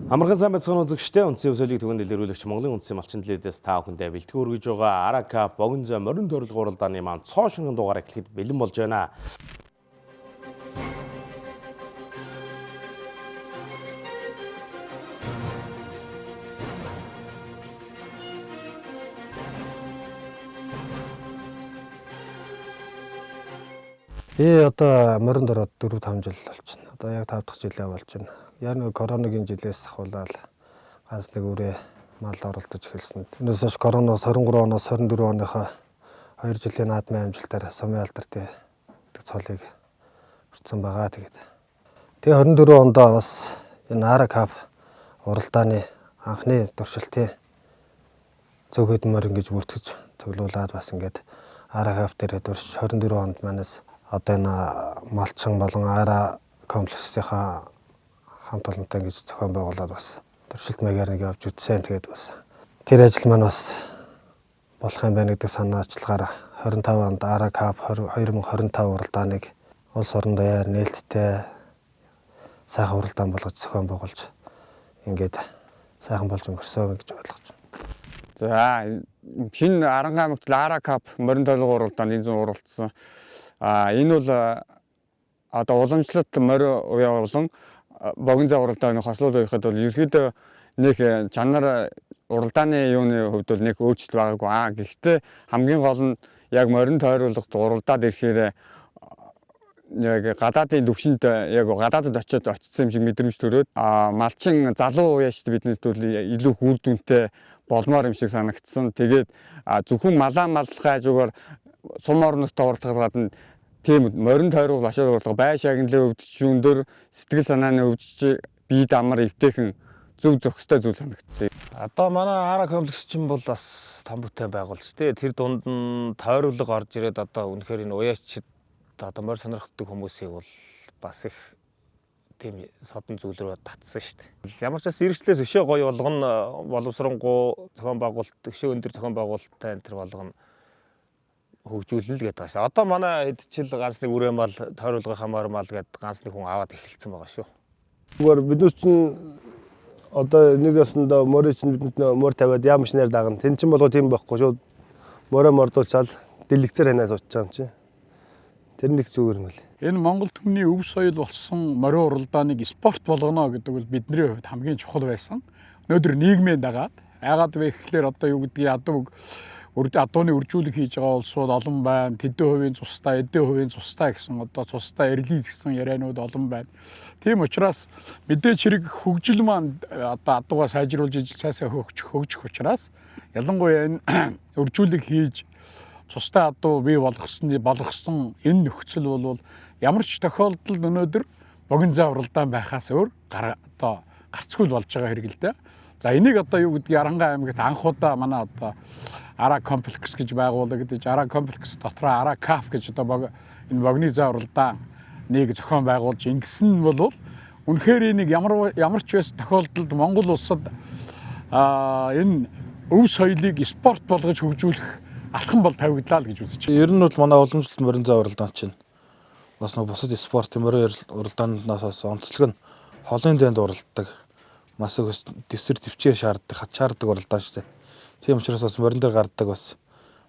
Амархан сайн байцгаана үзэгчдээ үндсэн өсөлтийг түгэнд илэрүүлэгч Монголын үндсэн малчин телевизээс та бүхэндээ бэлтгэн хүргэж байгаа Арака богино зай морин төрөлх уралдааны маань цоо шингэн дугаар эхлэхэд бэлэн болж байна. Одоо морин дороод 4-5 жил болж байна. Одоо яг 5 дахь жилээ болж байна. Яг нэг коронавигийн жилээс ахуулаад ганц нэг үрээ мал оролдож эхэлсэн. Энэс хойш коронавиос 23 оноос 24 оныхоо 2 жилийн наадмын амжилтаар сумын алдартай цолыг хүртсэн байгаа. Тэгээ 24 онд бас энэ Арака уралдааны анхны туршилтын цөөхөд морин гэж бүртгэж цуглуулад бас ингээд Арака дээр турш 24 онд манаас одоо энэ малчин болон Ара комплексийнхаа хамт олонтой гэж зохион байгуулад бас туршилт маягаар нэг явж үтсэн. Тэгээд бас тэр ажил маань бас болох юм байна гэдэг санаачлагаар 25 онд Арака 2025 уралдааныг улс орон даяар нээлттэй сайхан уралдаан болгож зохион байгуулж ингээд сайхан болж өнгөрсөн гэж ойлгож байна. За шинэ Аранга аймагт Арака морин төрөлх уралдаанд энэ зүүн уралдсан. Энэ бол одоо уламжлалт морин болон богино зай уралдааны хослол байхад бол ерөөдөө нэг чанар уралдааны юуны хувьд бол нэг өөрчлөлт байгаагүй. Гэхдээ хамгийн гол нь яг морин тойруулах уралдаад ирэхээр яг гадаадын төвшөнд яг гадаадд очсон юм шиг мэдрэмж төрөөд малчин залуу уяашд биднээс илүү үр дүнтэй болмоор юм шиг санагдсан. Тэгээд зөвхөн малаа маллахаа зүгээр сум орнотоо уралдахад гадна тийм морин тойрол ашиг уралдах бай шагналын өвдөж өндөр сэтгэл санааны өвдөж бие дамар эвтэйхэн зөв зохистой зүйл санагдсан. Одоо манай Ара комплекс чинь бол бас том бүтээн байгуулж тий. Тэр дунд нь тойруулга орж ирээд одоо үнэхээр энэ уяачд одоо морь сонирхдаг хүмүүсийг бол бас их тийм содон зүйл рүү татсан шүү дээ. Ямар ч бас иргэжлээс өшөө гоё болгоно боловсронгуй зохион байгуулалт өшөө өндөр зохион байгуулалттай энэ төр болгоно хөгжүүлнэ л гэдэг байна. Одоо манай хэд чил ганц нэг үрээ мал тойруулгын хамаар мал гэдэг ганц нэг хүн аваад эхэлсэн байгаа шүү. Зүгээр биднес чинь одоо нэг ясандаа морь чинь бидэнд морь тавиад яам шинээр дагна. Тэн чинь болго тийм байхгүй шүү. Морь мордуулчаал дэлгэцээр ханаа сууч байгаа юм чи. Тэр нэг зүгээр юм л. Энэ Монгол түмний өв соёл болсон морин уралдааныг спорт болгоно гэдэг бол бидний хувьд хамгийн чухал байсан. Өнөөдөр нийгмийн дагаад яагаад вэ гэхээр одоо юу гэдгийг адууны үржүүлэг хийж байгаа улсууд олон байна. Тэдэн хувийн цустай, эдэн хувийн цустай гэсэн одоо цустай эрлиз гэсэн ярианууд олон байна. Тийм учраас мэдээж хэрэг хөгжил маань одоо адуугаа сайжруулж ижил цаасаа хөгжих учраас ялангуяа энэ үржүүлэг хийж цустай адуу бий болгосон энэ нөхцөл бол ямар ч тохиолдолд өнөөдөр богино зай уралдаан байхаас өөр одоо гарцгүй болж байгаа хэрэг л дээ. За энийг одоо юу гэдгийг Аранга аймагт анх удаа манай одоо Ара комплекс гэж байгуулагдаж Ара комплекс дотор Арака гэж одоо энэ богино зай уралдааныг зохион байгуулж ингэсэн нь бол үнэхээр энийг ямар ч байсан тохиолдолд Монгол улсад энэ өв соёлыг спорт болгож хөгжүүлэх алхам бол тавигдлаа л гэж үзэж байна. Ер нь бол манай уламжлалт морин зай уралдаан чинь бас нэг бусад спорт морин уралдаанаас онцлог нь холын зайд уралддаг. Маш их дэвсэр төвчээр шаарддаг, хат шаарддаг уралдаан шүү дээ. Тийм учраас бас морин дээр гардаг бас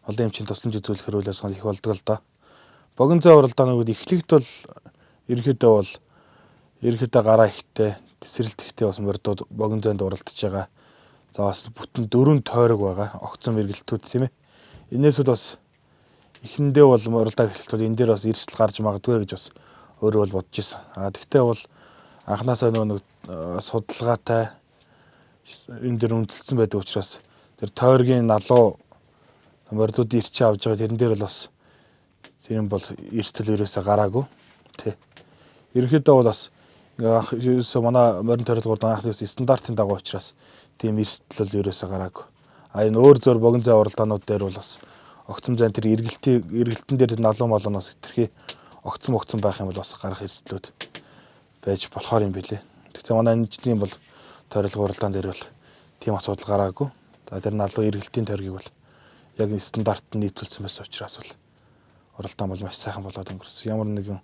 олон эмчийн тусламж үзүүлэхээр үйл ажиллагаа их болдог л доо. Богино зай уралдаанууд эхлэхэд бол ерөөдөө гараа ихтэй, дэвсрэлт ихтэй бас мордууд богино зайд уралдаж байгаа. За бас бүтэн 4 тойрог байгаа. Огцон мэргэлтүүд тийм ээ. Энээс бас эхэндээ бол уралдаан эхлэлтүүд энэ дээр бас эрсдэл гарч магадгүй гэж бас өөрөө бол бодож ирсэн. Тэгтээ бол анханасаа нэг судалгаатай энэ дээр үндэслэн байдаг учраас тэр тойргийн налуу мордууд ирчээ авж байгаа тэрэн дээр бол бас тэр юм бол эрсдэл ерөөсө гараагүй тий. Ерөнхийдөө бол бас ерөөсө манай морин тойролгууд анхны стандартын дагуу учраас тийм эрсдэл бол ерөөсө гараагүй. Энэ өөр зөөр богино зай уралдаанууд дээр бол бас огцом зайн тэр эргэлтэн дээр налуу малуунаас хэтэрхий огцом байх юм бол бас гарах эрсдлүүд байж болохоор юм билээ. Тэгвэл манай энэ жилийн бол тойролго уралдаан дээр бол тийм асуудал гараагүй. За тэр налуу эргэлтийн тойргийг бол яг стандарт нийцүүлсэн байсан учраас бол уралдаан бол маш сайхан болоод өнгөрсөн. Ямар нэгэн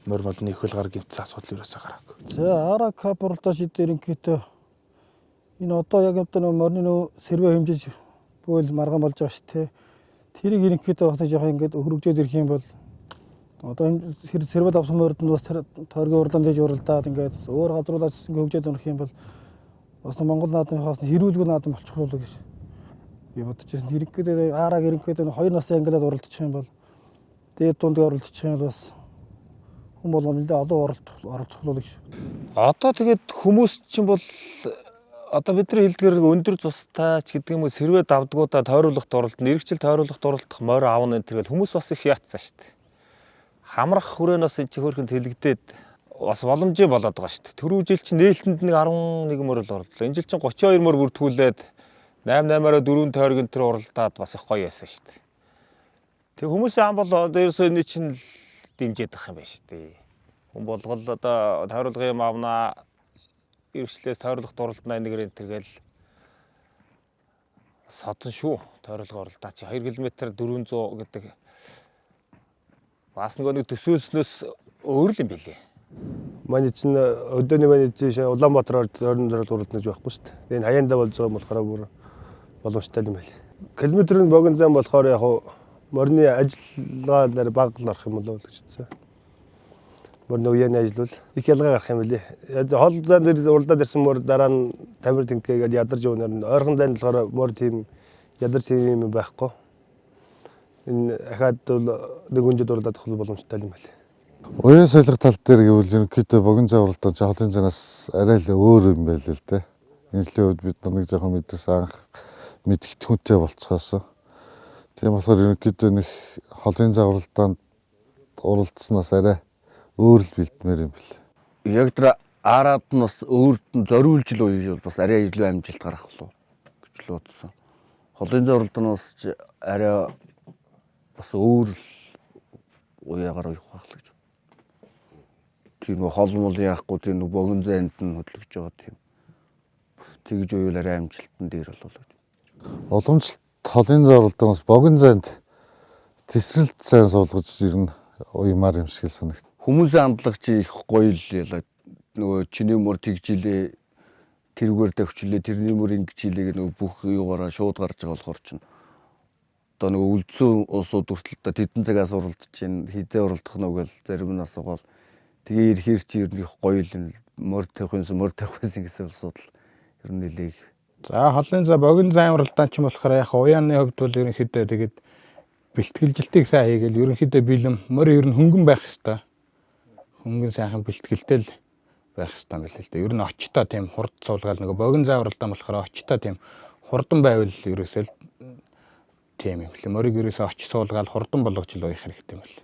морь молны их хөл гар гинцэн асуудал ерөөсөө гараагүй. За Арака уралдаан шийдээр ингээдээ Энэ одоо яг одоо нөгөө морины нөгөө сервэ хэмжиж бүйл маргаан болж байгаа шүү дээ. Тэрийг ерөнхийдөө бас жоохон ингээд хөргөжөөд ирэх юм бол одоо сервэд авсан морьд нь бас тойргийн урлан дэж уралдаад ингээд өөр газруудаас ингээд хөгжөөд өрөх юм бол бас Монгол наадмынхаас хэрүүлгүй наадам болчих болов гэж би бодож байсан. Ерөнхийдөө аараг ерөнхийдөө 2 настай ангилаад уралдчих юм бол дээд дундыг уралдчих юм бол бас хүн болгоно нэлээд олон оролцох болов гэж. Одоо тэгээд хүмүүс чинь бол одоо бидний хэлдгээр өндөр цустай ч гэдэг юм уу сервэ давдгуудаа тойруулахт оролдох, нэрэгчл тойруулахт оролдох морь аавна энэ төрөл хүмүүс бас их яатсан шүү дээ. Хамрах хүрээнээс чи хөөрхөнд хэлэгдээд бас боломжтой болоод байгаа шүү дээ. Түрүү жил чинь нээлтэнд нэг 11 морь л орлоо. Энэ жил чинь 32 морь бүртгүүлээд 8-8-аараа 4 тойргийн тэр уралдаад бас их гоё яасан шүү дээ. Тэг хүмүүсийн ам бол одоо ерөөсөө энэ чинь дэмжиж байгаа юм байна шүү дээ. Хүн болгол одоо тойруулгын юм авнаа иргэслээс тойруулахт оролдоно нэг тэргээл содон шүү. Тойруулга оролдоо чи 2 км 400 гэдэг бас нэг төсөөлснөөс өөр л юм билээ. Манай чинь өдөөний манай чинь Улаанбаатараар ойрон зөрөл уралдаж байхгүй шүү дээ. Энэ хаяанда болж байгаа болохоор бүр боломжтой юм байл. Километрийн богино зам болохоор яг морины ажиллагаа дээр баг нарах юм болов гэж үзсэн. Морины үеийн ажил бол их ялгаа гарах юм билий. Хол зам дээр уралдаад ирсэн морь дараа нь тамир тэнхээгээд ядарч явнаар нь ойрхон зам болохоор морь тийм ядарч юм байхгүй. Энэ ахаад бол нэг өндөд уралдаад авах боломжтой юм байл. Уян солих тал дээр гэвэл ерөнхийдөө богино зам уралдаан жолын занаас арай л өөр юм байл л дээ. Энэ жилийн үед бид нэг жоохон мэдээс анх мэдхт хүнтэй болцоосоо. Тийм болохоор ерөнхийдөө нэг холын зам уралдаанд уралдсанаас арай өөр л бэлдмээр юм бэл. Яг тэр араад нь бас өөрт нь зориулж л үеж бол бас арай илүү амжилт гарах болов гэж л бодсон. Холын зам уралдаанаас ч арай бас өөр уяагаар явах байх л гэж. Тийм нэг хол мол яахгүй тийм нэг богино зайд нь хөдлөж байгаа тийм. Бас тэгж уяал арай амжилтан дээр болов. Уламжлалт холын зам уралдаанаас богино зайд тесрэлт сайн суулгаж ирнэ уймаар юм шиг санагд. Хүмүүсийн хандлага чи их гоё л яла нөгөө чиний мөр тэгжилээ тэрүүгээр давчлээ тэрний мөр ингэжилээ нөгөө бүх юугаараа шууд гарч байгаа болохоор чинь одоо нөгөө үлдсэн улсууд хүртэл тэдэн цагаас уралдаж чинь хизээ уралдах нь үгэл зарим нь асуугаал тэгээ ирэхээр чи ер нь их гоё л мөр тавих байсан гэсэн улсууд л ер нь нэлээх. За холын за богино зам уралдаан ч юм болохоор яг уяаны хувьд бол ерөнхийдөө тэгээд бэлтгэлжилтийг сайн хийгээл ерөнхийдөө бэлэм мөр ер нь хөнгөн байх ёстой. Хөнгөн сайхан бэлтгэлтэй л байх ёстой юм л дээ. Ер нь очтой тийм хурд суулгаал нөгөө богино зам уралдаан болохоор очтой тийм хурдан байвал ерөөсөө тийм юм лээ. Морийг ерөөсөө оч суулгаал хурдан болгож л уях хэрэгтэй юм л.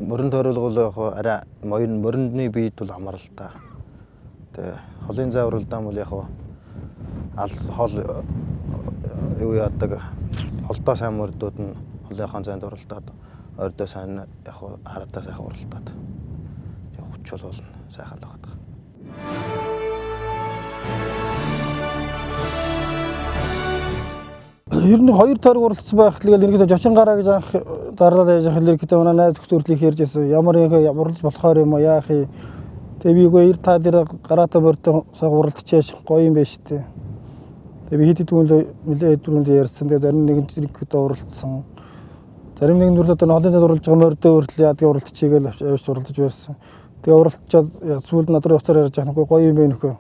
Морин тойруулга бол яг арай морины биед бол хамаар л та. Тэгээ холын зам уралдаан бол яг алс хол юу яадаг холдоо сайн мордууд нь холынхон зайд уралдаад ордоо сайн яг хараатаа сайхан уралдаад хүч болно сайхан л байгаа. Ер нь 2 тойрог уралдсан байх л ерөнхийдөө жочин гараа гэж анх зарлаад яаж хэлэх гэдэг манай найз зөвхөн ярьж байсан. Ямар нэг уралдаж болохоор юм яах юм. Тэгээ би үгүй та дээр гараатай морьтой сайхан уралдчихяаш гоё юм байна шүү дээ. Тэгээ би хэд хэдэн нэлээд дөрөнд ярьсан. Тэгээ зарим нэгэн ерөнхийдөө уралдсан. Зарим нэгэн дүрлээд холын зайд уралж байгаа морьтой өөртлөө яадаг уралдчихийгээл авч уралдаж байсан. Тэгээ уралдчаад сүүлд надраа уцаар ярьж байгаа нөхөө гоё юм байна нөхөө.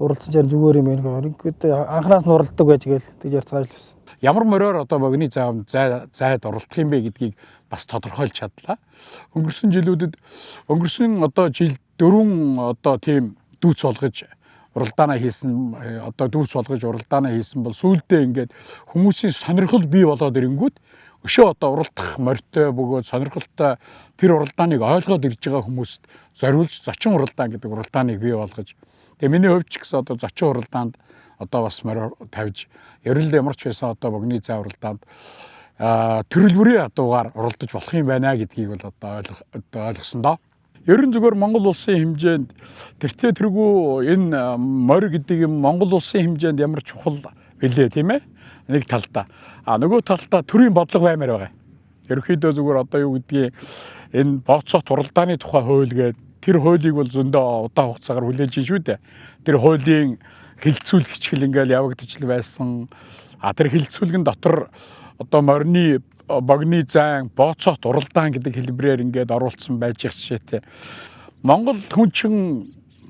Уралдсан чаар зүгээр юм байна нөхөө. Ерөнхийдөө анханаас нь уралддаг байж гээл тэгж ярьцгааж л байсан. Ямар мороор одоо богино зайд оролдох юм бэ гэдгийг бас тодорхойлж чадлаа. Өнгөрсөн одоо жил 4 одоо тийм дүүц болгож уралдаанаа хийсэн бол сүүлдээ ингээд хүмүүсийн сонирхол бий болоод ирэнгүүт өшөө одоо уралдах морьтой бөгөөд сонирхолтой тэр уралдааныг ойлгоод ирж байгаа хүмүүст зориулж зочин уралдаан гэдэг уралдааныг бий болгож тэгээ миний хувьд ч гэсэн одоо зочин уралдаанд одоо бас морь тавьж ерөнхийдөө ямар ч байсан одоо богино зам уралдаанд төрөл бүрийн адуугаар уралдаж болох юм байна гэдгийг бол одоо ойлгосон доо. Ерөн зүгээр Монгол улсын хэмжээнд тэргүү энэ морь гэдэг юм Монгол улсын хэмжээнд ямар чухал билээ тийм ээ? Нэг талдаа. Нөгөө талдаа төрийн бодлого баймаар байгаа. Ерөнхийдөө зүгээр одоо юу гэдгийг энэ бооцоот уралдааны тухай хууль гэдэг тэр хуулийг бол зөндөө удаан хугацаагаар хүлээж шүү дээ. Тэр хуулийн хилцүүлэг хичгэл ингээл явагдаж л байсан. Тэр хилцүүлгэн дотор одоо морины богны зайн, бооцоот уралдаан гэдэг хэлбэрээр ингээд оруулсан байж их жишээтэй. Монгол хүн чин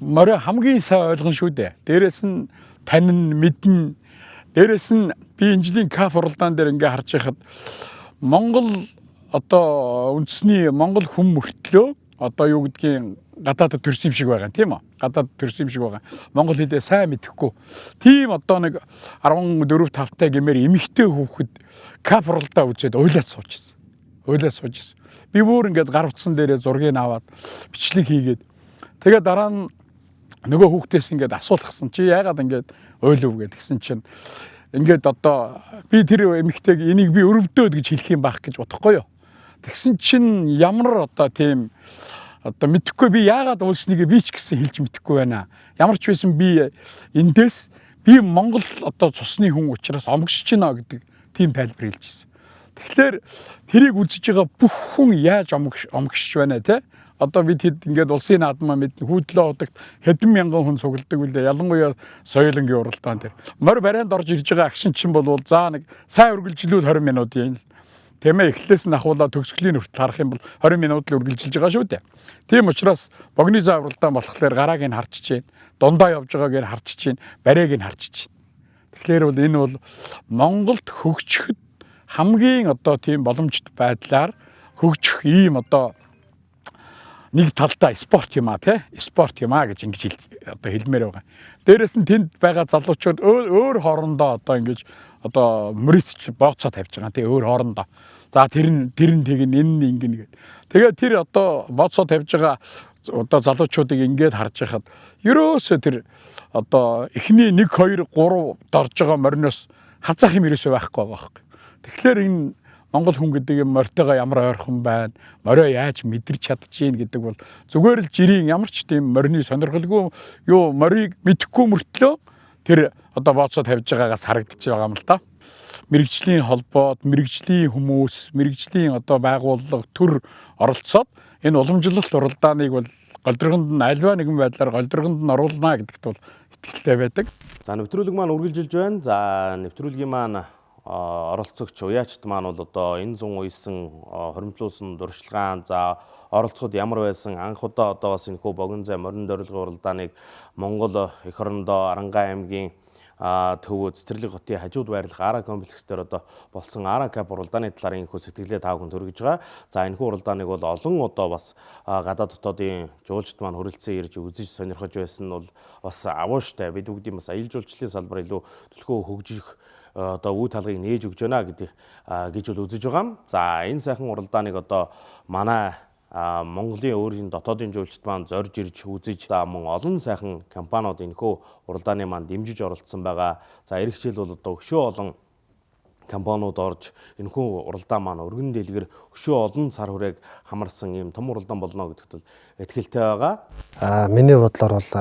морио хамгийн сайн ойлгон шүү дээ. Дээрээс нь танин мэднэ. Дээрээс нь би энэ жилийн каф уралдаан дээр ингээд харж байхад Монгол одоо үндэсний монгол хүн мөртлөө одоо юу гэдгийг гадаадд төрсөн юм шиг байгаа тийм үү? Гадаадд төрсөн юм шиг байгаа. Монгол хэлээ сайн мэдэхгүй. Тийм одоо нэг 14 5-тай гэмээр эмэгтэй хүүхэд каф уралдаа үзээд уйлаад суужсэн. Би бүр ингээд гар утсан дээрээ зургийг аваад бичлэг хийгээд тэгээ дараа нь нөгөө хүүхдээс ингээд асуулгасан чи яагаад ингээд уйлав гэдгсэн чинь ингээд одоо би тэр эмэгтэйг энийг би өрөвдөөд гэж хэлэх юм байх гэж бодохгүй юу. Тэгсэн чинь ямар одоо тийм одоо мэдэхгүй би яагаад уйлсныг би ч гэсэн хэлж мэдэхгүй байна. Ямар ч байсан би эндээс би Монгол одоо цусны хүн учраас омгшиж байна гэдэг тийм тайлбар хэлжсэн. Тэгэхээр тэрийг үзэж байгаа бүх хүн яаж омгшиж байна те? Одоо бид хэд ингээд улсын наадмаа мэднэ хүүдлээ удагт хэдэн мянган хүн цугладаг үлээ ялангуяа соёлынгийн уралдаан дээр. Морь барайнд орж ирж байгаа агшин чинь болвол заа нэг сайн үргэлжлүүл 20 минут юм л. Тэмээ эхлээс нь ахуулаад төгсгөлийн хүртэл харах юм бол 20 минут л үргэлжилж байгаа шүү дээ. Тийм учраас богны заа уралдаан болохоор гарааг нь харч чинь, дундаа явж байгааг нь харч чинь, барайг нь харч чинь. Тэгэхээр бол энэ бол Монголд хөгжихэд хамгийн одоо тийм боломжтой байдлаар хөгжих ийм одоо нэг талдаа спорт юм а тий спорт юм а гэж ингэж одоо хэлмээр байгаа. Дээрээс нь тэнд байгаа залуучууд өөр хоорондоо одоо ингэж одоо мөрөцч бооцоо тавьж байгаа тий өөр хоорондоо. За тэр нь тэгин энэ нь ингэнэ гэдэг. Тэгээд тэр одоо бооцоо тавьж байгаа одоо залуучуудыг ингээд харж байхад ерөөсөө тэр одоо эхний 1 2 3 дорж байгаа мориноос хазаах юм ерөөсөө байхгүй байгаа байхгүй. Тэгэхээр энэ Монгол хүн гэдэг юм морьтойгоо ямар ойрхон байна, морио яаж мэдэрч чадчихээн гэдэг бол зүгээр л жирийн ямар ч тийм морины сонирхолгүй юу морийг мэдэхгүй мөртлөө тэр одоо бооцоо тавьж байгаагаас харагдаж байгаа юм л та. Мэргэжлийн холбоод, мэргэжлийн хүмүүс, мэргэжлийн одоо байгууллага төр оролцоод энэ уламжлалт уралдааныг бол голдрогонд нь альва нэгэн байдлаар голдрогонд нь оруулна гэдэгт бол итгэлтэй байдаг. За нэвтрүүлэг маань үргэлжилж байна. За нэвтрүүлгийн маань оролцогч уяачт маань бол одоо энэ 100 уйсан хоримтлуулсан дуршлагаан за оролцоход ямар байсан анх удаа одоо бас энэхүү богино зай морин дөрөлгөө уралдааныг Монгол эх орондоо Арангаа аймгийн төв Цэцэрлэг хотын хажууд байрлах Ара комплекс дээр одоо болсон Ара кап уралдааны талаар энэхүү сэтгэлээ тав хүнд хүргэж байгаа. За энэхүү уралдааныг бол олон одоо бас гадаад дотоодын жуулчд маань хүрэлцэн ирж үзэж сонирхож байсан нь бол бас авууштай. Бид бүгдийн бас аялал жуулчлалын салбар илүү төлхөө хөгжих одоо үе талгыг нээж өгч байна гэж бол үзэж байгаа. За энэ сайхан уралдааныг одоо манай Монголын өөрийн дотоодын жуулчд маань зорж ирж үзэж мөн олон сайхан компаниуд энэхүү уралдааны маань дэмжиж оролцсон байгаа. За эх жил бол одоо өшөө олон компаниуд орж энэхүү уралдаан маань өргөн дэлгэр өшөө олон цар хүрээг хамарсан ийм том уралдаан болно гэдэгт итгэлтэй байгаа. Миний бодлоор бол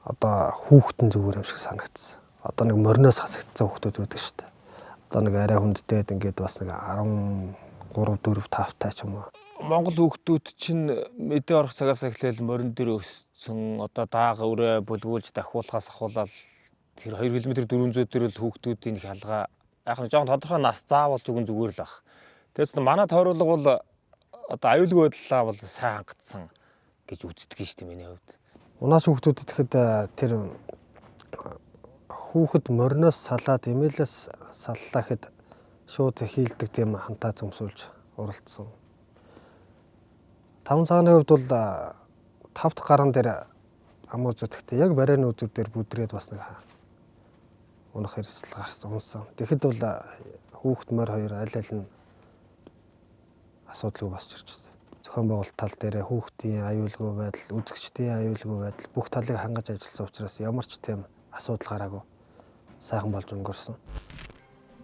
одоо хүүхдэн зүгээр юм шиг санагдсан. Одоо нэг мориноос хасагдсан хүүхдүүд байдаг шүү дээ. Одоо нэг арай хүнддээд ингээд бас нэг 13 4 5 таа ч юм уу. Монгол хүүхдүүд чинь мэдээ орох цагаас эхлээл морин дээр өссөн одоо даага өрөө бүлгүүлж дахиулахаас ахуулаад тэр 2 км 400 дээр л хүүхдүүдийн их халгаа яг нь жоохон тодорхой нас заавалж өгөн зүгээр л баг. Тэгээс манай тойруулга бол одоо аюулгүй байдлаа бол сайн хангацсан гэж үздэг шүү дээ миний хувьд. Унаас хүүхдүүд ихэд тэр хүүхэд мориноос салаад эмээлээс саллаа гэхэд шууд хийлдэг тийм хантаа зөмсүүлж уралдсан. 5 цагааны хувьд бол 5 дахь гаран дээр амуу зүтгэхдээ яг барайны үзүүр дээр бүдрээд бас нэг унах хэрэгсэл гарсан унсан. Тэгэхэд бол хүүхэд морь хоёр аль нь асуудалгүй босч ирж байна. Зохион байгуулалт тал дээр хүүхдийн аюулгүй байдал, үзэгчдийн аюулгүй байдал бүх талыг хангаж ажилласан учраас ямар ч тийм асуудал гараагүй сайхан болж өнгөрсөн.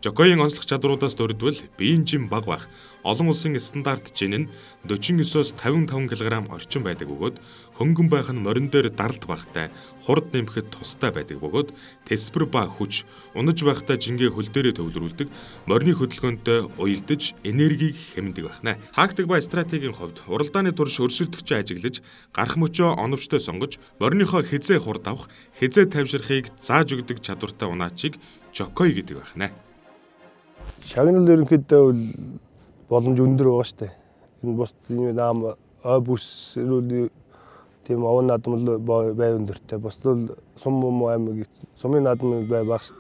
Жокогийн онцлог чадваруудаас дурдвал биеийн жим бага байх. Олон улсын стандарт жин нь 49-оос 55 кг орчим байдаг бөгөөд хөнгөн байх нь морин дээр даралт багтай, хурд нэмэхэд тустай байдаг бөгөөд тэсвэр ба хүч унаж байхдаа жингээ хөл дээрээ төвлөрүүлдэг, морины хөдөлгөөнтэй уялдаж энергийг хэмндэг байна. Тактик ба стратегийн хувьд уралдааны турш өрсөлдөгчөө ажиглаж, гарах мөчөө оновчтой сонгож, мориныхоо хизээ хурд авах, хизээ тавьширхийг зааж өгдөг чадвартай унаачийг Жокой гэдэг байна. Шагнал ерөнхийдөө боломж өндөр байгаа шүү дээ. Энэ бус наам ой бүс тийм овон наадмал бай өндөртэй. Бусдол сум аймаг сумын наадмал бай багс.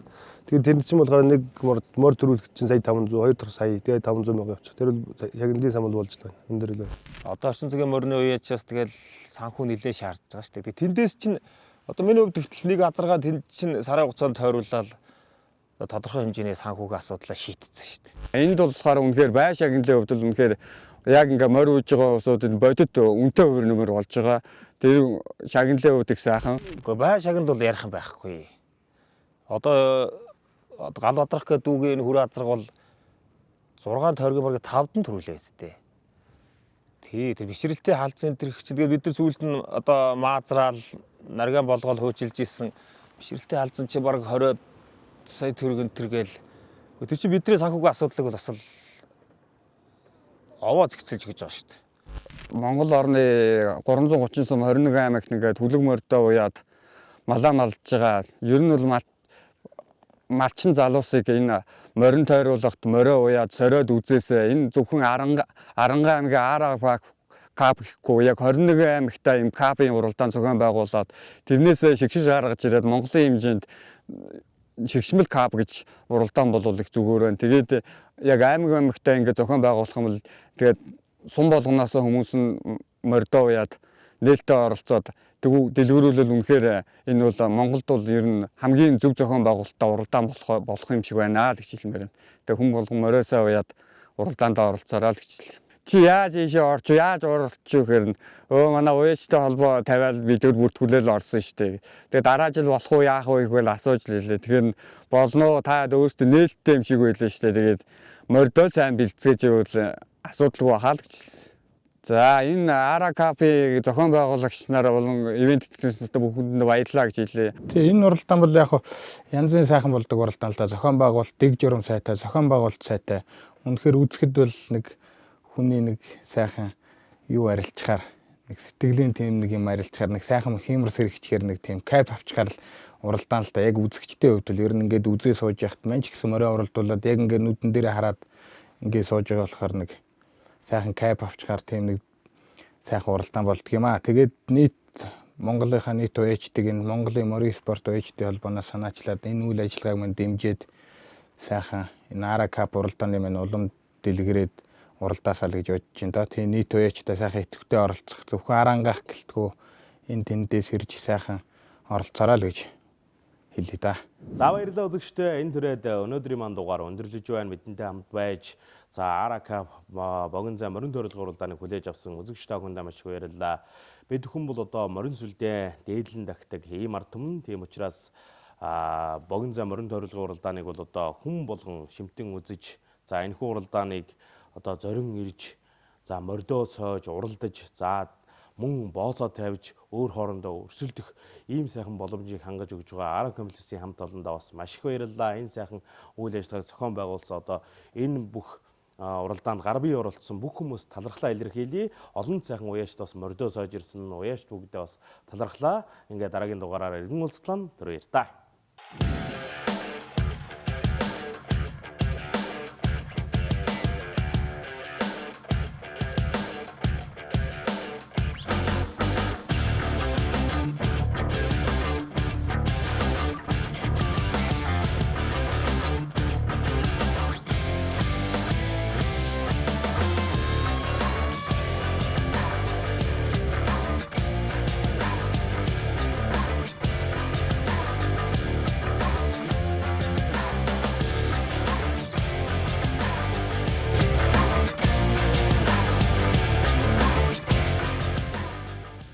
Тэгээд тэр чинь болохоор нэг мор төрүүлэх чинь сая 500 2 сая тэгээд 500 мянга явчих. Тэр шагналын самбал болж байна. Өндөр л. Одоо орчин цагийн морины уяачаас тэгэл санхүү нэлээд шаардж байгаа шүү дээ. Тэндээс чинь одоо миний хувьд ихтэл нэг азаргаа тэнд чинь сарын хугацаанд тойруулаад тодорхой хэмжээний санхүүгийн асуудлаа шийдсэн шүү дээ. Энд болохоор үнэхээр бай шагналын хувьд бол үнэхээр яг ингээ морь ууж байгаа усуудад бодит үнэтэй хувир нэмэр болж байгаа. Тэр шагналын хувьд их сайхан. Гэхдээ бай шагнал бол ярих юм байхгүй. Одоо гал одрах гэдэг үгийн хүр азраг бол 6 тойргийн бараг 5-д төрүүлээ үстэй. Тэр бишрэлтэй хаалцсан энэ чинь тэгээд бид нар сүүлд нь одоо маазраал нарган болгоол хөөчилж исэн бишрэлтэй хаалцсан чи бараг 20 сая төгрөг тэргээл тэр чинь бидний санхүүгийн асуудлыг бол бас л овоо зэгцэлж гэж байгаа шүү дээ. Монгол орны 330 сум 21 аймагт ингээд хүлэг морьдоо уяад малаа малж байгаа. Ер нь бол малчин залуусыг энэ морин тойруулахт морио уяад сориод үзээсээ энэ зөвхөн Аранга аймгийн Ара кап гэхгүй яг 21 аймагтаа юм капын уралдаан зохион байгуулад тэрнээсээ шигшиж гаргаж ирээд Монголын хэмжээнд шигшмэл кап гэж уралдаан болвол их зүгээр байна. Тэгээд яг аймагтаа ингээд зохион байгуулах юм бол тэгээд сум болгоноос хүмүүс нь морьдоо уяад нээлттэй оролцоод дэлгэрүүлэл үнэхээр энэ бол Монголд бол ер нь хамгийн зөв зохион байгуулалттай уралдаан болох юм шиг байна л гэж хэлмээр байна. Тэгээд хүн болгон мориосоо уяад уралдаанд оролцоороо л гэж хэлсэн. Чи яаж ийшээ орч яаж уралдчих гэхээр манай уяачтай холбоо тавиад бидүүд бүртгүүлэл орсон шүү дээ. Тэгээд дараа жил болох уу яах вэ гэвэл асууж лээ. Тэгэхээр болно та өөртөө нээлттэй юм шиг байлаа шүү дээ. Тэгээд морьдоо сайн бэлцгээж ивэл асуудалгүй бахаа л гэж хэлсэн. За энэ Ара капи зохион байгуулагч нараа болон ивент тэтгэгчдээ бүхэнд баярлалаа гэж хэлье. Тэгээ энэ уралдаан бол яг янзын сайхан болдог уралдаан л да. Зохион байгуулалт, дэг журам сайтай, зохион байгуулалт сайтай. Үнэхээр үзэхэд бол нэг хүний нэг сайхан юу арилчаар нэг сэтгэлийн тийм нэг юм арилчаар нэг сайхан хиймэр сэрэгчээр нэг тийм кайф авчгаар л уралдаан л да. Яг үзэгчтэй хувьд л ер нь ингээд үзээ сууж яхад мань ч гэсэн морой уралдуулаад яг ингээд нүдэн дээрээ хараад ингээд сууж байгаа болохоор нэг сайхан кайф авчгаар тийм нэг сайхан уралдаан болдго юм аа. Тэгээд нийт Монголынхаа нийт уяачдыг энэ Монголын морин спорт уяачдын холбооноос санаачлаад энэ үйл ажиллагааг мань дэмжиж сайхан энэ Ара кап уралдааны мань улам дэлгэрээд уралдаасаа л гэж бодож байна. Тийм нийт уяачтай сайхан идэвхтэй оролцох зөвхөн арангаах гэлтгүү энэ тэндээс ирж сайхан оролцоороо л гэж хэлье да. За баярлалаа үзэгчдээ. Энэ түрээд өнөөдрийн манд дугаар өндөрлөж байна. Бидэнтэй хамт байж Ара кап богино зай морин төрөлхөн уралдааныг хүлээж авсан үзэгчтэй хүндээ маш их баярлалаа. Бид хүн бол одоо морин сүлдээ дээдлэн тагтаг ийм ард түмэн. Тийм учраас богино зай морин төрөлхөн уралдааныг бол одоо хүн болгон шимтэн үзэж энэхүү уралдааныг одоо зорин ирж мордоо сойж уралдаж мөн бооцоо тавьж өөр хоорондоо өрсөлдөх ийм сайхан боломжийг хангаж өгж байгаа Ара комплексийн хамт олондоо бас маш их баярлалаа. Энэ сайхан үйл ажиллагааг зохион байгуулсан одоо энэ бүх уралдаанд гар бие оролцсон бүх хүмүүс талархлаа илэрхийлье. Олон сайхан уяачд бас мордоо сойж ирсэн уяачд бүгдээ бас талархлаа. Ингээд дараагийн дугаараар иргэн уулзлаа. Тэр баяр та.